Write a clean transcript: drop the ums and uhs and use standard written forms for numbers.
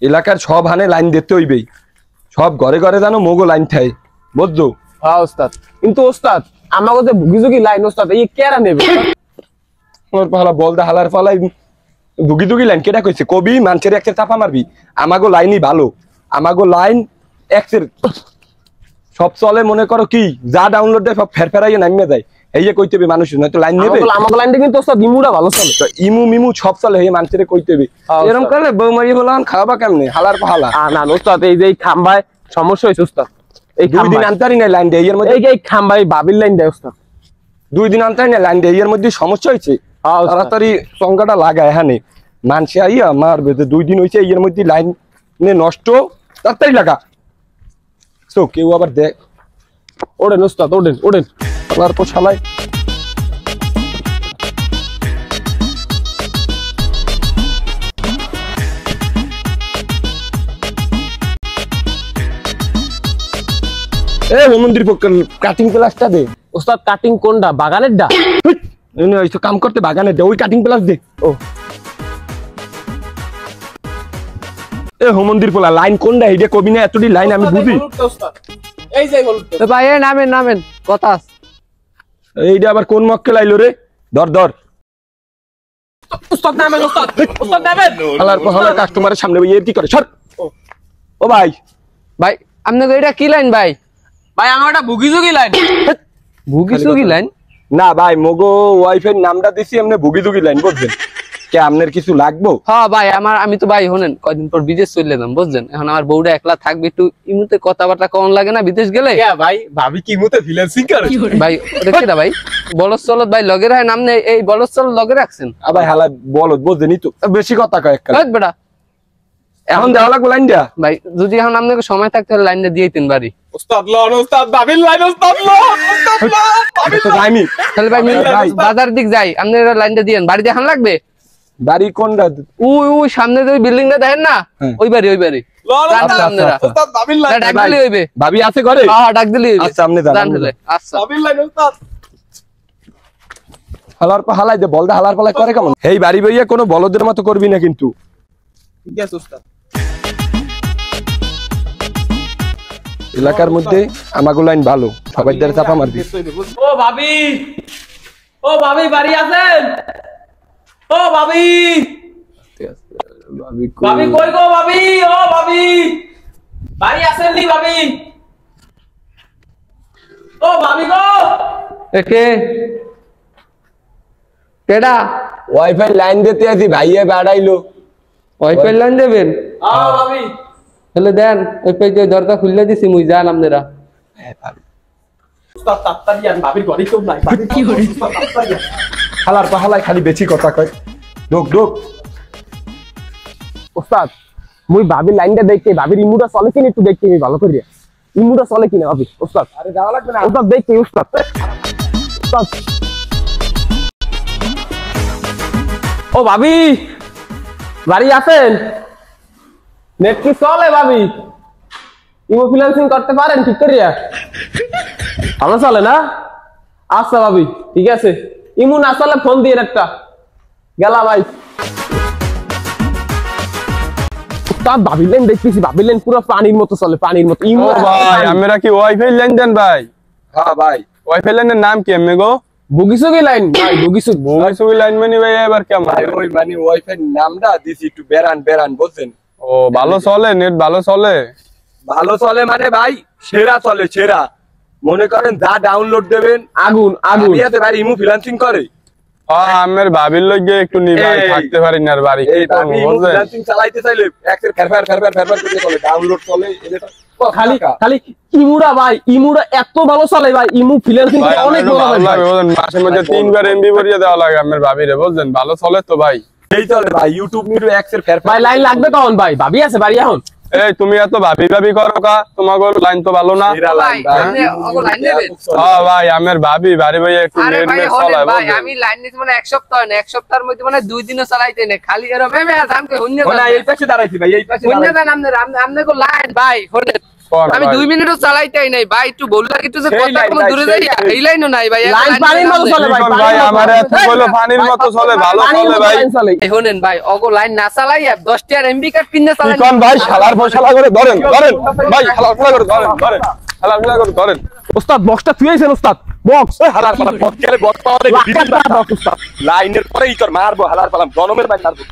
এলাকার সব হানে লাইন দিতে হইবেই, সব ঘরে ঘরে জানো মোগো লাইন থাই, বুঝছো? হ্যাঁ ওস্তাদ, কিন্তু ওস্তাদ আমাকে যে ভুগিঝুগি লাইন ওস্তাদ এই কেরা নেবে? ওর পালা বলদা হালার পালাই দুগি দুগি লাইন কেটা কইছে? কবি মানুষের একটা চাপা মারবি, আমাগো লাইনই ভালো, আমাগো লাইন এক্সের সব চলে। মনে করো কি যা ডাউনলোড দেয় সব ফেরফেরাইয়ে নামিয়ে যায়, এই যে কইতে হবে মানুষ নয়তো লাইন নেবে। আমাকে লাইনটা কিন্তু ওস্তাদ ইমুটা ভালো চলে, তো ইমু মিমু সব চলে, এই মানুষের কইতে হবে। এরকম করলে বউ মারিয়ে বললাম খাওয়াবা কেমনে হালার পালা? না ওস্তাদ এই যে খাম্বায় সমস্যা হয়েছে ওস্তাদ, এই 2 দিন আনতারি না লাইন দেয় এর মধ্যে, এই খাম্বায় বাবির লাইন দেয় ওস্তাদ, 2 দিন আনতারি না লাইন দেয় এর মধ্যে সমস্যা হয়েছে। তাড়াতাড়ি সংখ্যাটা লাগায় এখানে মানুষে আইয়া মারবে, 2 দিন হয়েছে এর মধ্যে লাইন নষ্ট, তাড়াতাড়ি লাগা। তো কেউ আবার দেখ, ওড়েন ওস্তাদ ওড়েন ওড়েন আবার পোশালাই। মন্দির কাটিং প্লাসটা দে ওস্তাদ। কাটিং কোনটা? বাগানের ডা? কাম করতে বাগানের দে, ওই কাটিং প্লাস দে। ও মন্দির পোলা লাইন কোনটা এইটা কবি না, এতটি লাইন আমি বুঝি। এই যে হলুদ ভাই নামেন নামেন কথা আছে। এইটা আবার কোন মক্কে লাইলো রে? ধর ধর ওস্তাদ নামেন, ওস্তাদ ওস্তাদ নামেন। হালার পালা কাস্টমারের সামনে এর কি করে? সর। ও ভাই ভাই আপনাকে এটা কি লাইন ভাই? ভাই আমার একটা ভুগিঝুগি লাইন। ভুগিচুগি লাইন না ভাই, মোগো ওয়াইফাই নামটা দিছি এমনি ভুগিদুগি লাইন, বুঝছেন? কে আপনার কিছু লাগবো? হ্যাঁ ভাই আমি তো ভাই হনেন কয়দিন পর বিদেশ চলে যাম, বুঝছেন? এখন আমার বউটা একলা থাকবে, একটু ইমুতে কথাবার্তা কম লাগে না বিদেশ গেলে? ভাই ভাবি কি ইমুতে ফ্রিল্যান্সিং করে ভাই? ওটা কেডা ভাই? বলদ চলদ ভাই লগের হয় নাম নেই, এই বলদ চলদ লগে রাখছেন ভাই হালা বলদ, বুঝছেনই তো বেশি কথা কয় একটা। বেটা এখন দেওয়া লাগবো লাইন দিয়া ভাই, যদি এখন আপনাকে সময় থাকতে হলে লাইনটা দিয়ে দিন বাড়ি। ওস্তাদ লন, ওস্তাদ বাবির লাইন, ওস্তাদ লন, ওস্তাদ লন। তাহলে ভাই বাজার দিক যাই, আপনি লাইনটা দিয়েন। বাড়ি দেখান লাগবে? বাড়ি কোনটা? ওই সামনে যে বিল্ডিংটা দেখেন না, ওই বাড়ি ওই বাড়ি। ওস্তাদ বাবির লাইন। ডাক দিলে হইবে। ভাবি আছে ঘরে? হ্যাঁ ডাক দিলে হইবে। আচ্ছা সামনে যান। আচ্ছা বাবির লাইন ওস্তাদ। হালার পা হালাই দে, বলদা হালার পালাই করে কেমন? এই বাড়ি বইয়া কোনো বলদের মতো করবি না কিন্তু। ঠিক আছে ওস্তাদ। এলাকার মধ্যে আমাগো লাইন ভালো, সবাই দ্বারা চাপা মারবি। ও ভাবি, ও ভাবি বাড়ি আছেন? ও ভাবি, ভাবি কই গো ভাবি? ও ভাবি বাড়ি আছেন নি ভাবি? ও ভাবি গো। একে কেডা? ওয়াইফাই লাইন দিতে আছি, ভাইয়া বাড়াইলো। ওয়াইফাই লাইন দেবেন? হ্যাঁ ভাবি। তাহলে দেন, ওই পেজে দরজা খুলে দিছি মুই, যান আপনারা। ওস্তাদ তাড়াতাড়ি আন, ভাবির ঘরে কেউ নাই। ভাবি কি করে? তাড়াতাড়ি আন। হালার পা হালাই খালি বেশি কথা কয়। ঢোক ঢোক। ওস্তাদ মুই ভাবির লাইনটা দেখতে, ভাবির ইমুটা চলে কিনা একটু দেখতে আমি ভালো করে। ইমুটা চলে কিনা ভাবি? ওস্তাদ আরে যাওয়া লাগবে না, ওস্তাদ দেখতে। ওস্তাদ ওস্তাদ। ও ভাবি বাড়ি আছেন? নেট কি চলে ভাবি? ইমো ফ্রিল্যান্সিং করতে পারেন ঠিক করিয়া? ভালো চলে না? আচ্ছা ভাবি ঠিক আছে, ইমো না চলে ফোন দিয়ে একটা গেলা ভাই। ভাবির লাইন দেখতেছি, ভাবির লাইন পুরো পানির মতো চলে, পানির মতো। ইমো ভাই আমরা কি ওয়াইফাই লাইন দেন ভাই? হ্যাঁ ভাই। ওয়াইফাই লাইনের নাম কি এমনি গো? বুগিসুগি লাইন ভাই, বুগিসুগি লাইন মানে ভাই এবার কেমন? ওই মানে ওয়াইফাই নামটা দিছি একটু বেরান বেরান, বুঝছেন? ও ভালো চলে, নেট ভালো চলে? ভালো চলে মানে ভাই সেরা চলে, সেরা। মনে করেন যা ডাউনলোড দেবেন আগুন আগুন। ভাই ইমো ফ্রিল্যান্সিং করে। আমার ভাবির লগে একটু নিবাই থাকতে পারি না বাড়ি। এই ভাবি ইমো ফ্রিল্যান্সিং চালাইতে চাইলে একের ফেরফার ফেরফার ফেরফার করে চলে, ডাউনলোড চলে। খালি খালি ইমুরা ভাই, ইমুরা এত ভালো চলে ভাই, ইমু ফ্রিল্যান্সিং অনেক ভালো ভাই। মাসে মধ্যে 3 বার এমবি ভরিয়ে দেওয়া লাগে আমার ভাবিরে, বুঝছেন? ভালো চলে তো ভাই। এই চলে ভাই, ইউটিউব মিরু এক্সের ফেরফার। ভাই লাইন লাগবে কখন ভাই? ভাবি আছে বাড়ি এখন? এই তুমি এত ভাবি ভাবি করো কা? তোমাগো লাইন তো ভালো না। ভাই আপনি ওগো লাইন নেবেন? হ্যাঁ ভাই আমার ভাবি বাড়ি ভাই একটু আরে নেট ভাই নেট হনেন চালায়, ভাই, বুঝছেন? আমি লাইন নিতে মানে এক সপ্তাহ না, এক সপ্তাহের মধ্যে মানে 2 দিনও চালাইতে না, খালি এরকম এমে জানকে হন্যা না এই পাশে দাঁড়াইছি ভাই, এই পাশে হন্যা দাঁড়াইছি। দেন আপনার কো লাইন ভাই হনেন। কোন আমি ভাই? 2 মিনিটও চালাইতেই নাই ভাই, একটু বললা একটু যে সেই কথা লাইন কম নাই, দূরে সেই যাই, লাইন। এই লাইনও নাই ভাই। এক লাইন লাইন পানির মতো চলে ভাই, কি কোন পানির ভাই? মতো। আমার এত বলো পানির মতো চলে, ভালো পানির চলে মতো ভাই। লাইন চলে। এই শুনেন ভাই, অগো লাইন না চালাই 10 টাকার এমবি কার্ড কিনে কি চালান। কোন ভাই? শালার ফয়সালা করে ধরেন ধরেন ভাই, শালার ফয়সালা করে ধরেন ধরেন, শালার ফয়সালা করে ধরেন। ওস্তাদ বক্সটা থুয়েছেন ওস্তাদ, বক্স হালার পালাম বক্স খেলে বক্স পাওয়া দেখে লাখ টাকা বক্স ওস্তাদ। লাইনের পরেই তোর মারবো, হালার পালাম জনমের ভাই মারবো।